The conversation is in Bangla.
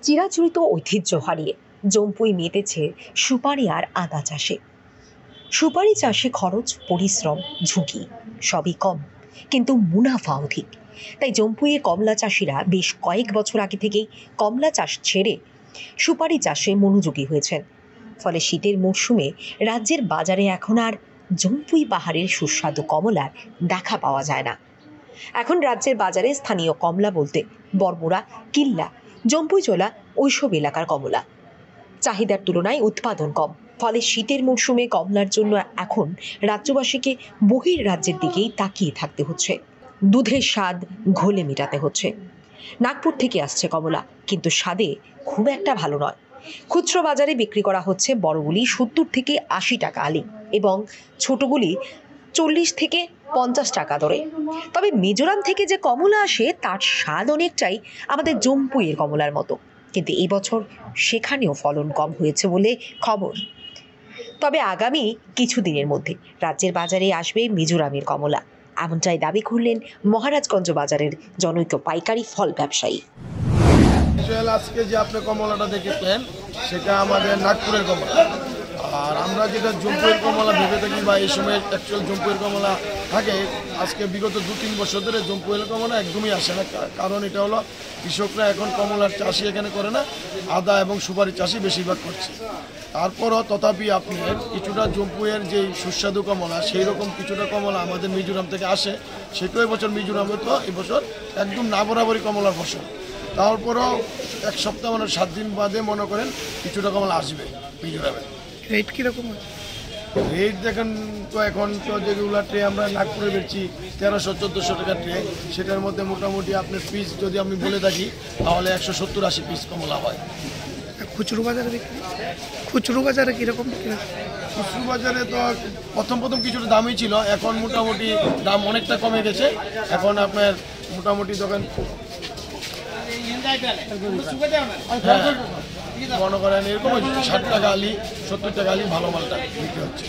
চিরাচরিত ঐতিহ্য হারিয়ে জম্পুই মেতেছে সুপারি আর আদা চাষে। সুপারি চাষে খরচ, পরিশ্রম, ঝুঁকি সবই কম, কিন্তু মুনাফা অধিক। তাই জম্পুইয়ে কমলা চাষিরা বেশ কয়েক বছর আগে থেকেই কমলা চাষ ছেড়ে সুপারি চাষে মনোযোগী হয়েছেন। ফলে শীতের মরশুমে রাজ্যের বাজারে এখন আর জম্পুই পাহাড়ের সুস্বাদু কমলার দেখা পাওয়া যায় না। এখন রাজ্যের বাজারে স্থানীয় কমলা বলতে বরমুড়া, কিল্লা, জম্পুইজলা ওইসব এলাকার কমলা। চাহিদার তুলনায় উৎপাদন কম, ফলে শীতের মরশুমে কমলার জন্য এখন রাজ্যবাসীকে বহির রাজ্যের দিকেই তাকিয়ে থাকতে হচ্ছে। দুধের স্বাদ ঘোলে মেটাতে হচ্ছে। নাগপুর থেকে আসছে কমলা, কিন্তু স্বাদে খুব একটা ভালো নয়। খুচরো বাজারে বিক্রি করা হচ্ছে বড়গুলি 70 থেকে 80 টাকা আলি এবং ছোটগুলি 40 থেকে 50 টাকা দরে। তবে মিজোরাম থেকে যে কমলা আসে তার স্বাদ অনেকটাই আমাদের জম্পুইয়ের কমলার মতো, কিন্তু এই বছর সেখানেও ফলন কম হয়েছে বলে খবর। তবে আগামী কিছুদিনের মধ্যে রাজ্যের বাজারে আসবে মিজোরামের কমলা, এমনটাই দাবি করলেন মহারাজগঞ্জ বাজারের জনৈক পাইকারি ফল ব্যবসায়ী। আজকে যে আপনি কমলাটা দেখেছেন সেটা আমাদের নাগপুরের কমলা, আর আমরা যেটা জম্পুইয়ের কমলা ভেবে থাকি বা এই সময় অ্যাকচুয়াল জম্পুইয়ের কমলা থাকে, আজকে বিগত 2-3 বছর ধরে জম্পুইয়ের কমলা একদমই আসে না। কারণ এটা হলো কৃষকরা এখন কমলার চাষি এখানে করে না, আদা এবং সুপারি চাষি বেশিরভাগ করছে। তারপরও তথাপি আপনি কিছুটা জম্পুইয়ের যে সুস্বাদু কমলা সেই রকম কিছুটা কমলা আমাদের মিজোরাম থেকে আসে। সেটাও এবছর মিজোরামে তো এবছর একদম না বরাবরই কমলার ফসল। তারপরও এক সপ্তাহ 7 দিন বাদে মনে করেন কিছুটা কমলা আসবে মিজোরামে। রেট কীরকম? রেট দেখেন তো এখন তো যেগুলো ট্রে আমরা নাগপুরে বেচছি 1300-1400 টাকা ট্রে, সেটার মধ্যে মোটামুটি আপনার পিস যদি আমি বলে থাকি তাহলে 170-80 পিস কমলা হয়। খুচরো বাজারে বিক্রি? খুচরো বাজারে কীরকম? খুচরো বাজারে তো প্রথম কিছুটা দামই ছিল, এখন মোটামুটি দাম অনেকটা কমে গেছে। এখন আপনার মোটামুটি দোকান মনে করেন এরকম 60 টাকা আলি, 70 টাকা আলি ভালো মালটা বিক্রি হচ্ছে।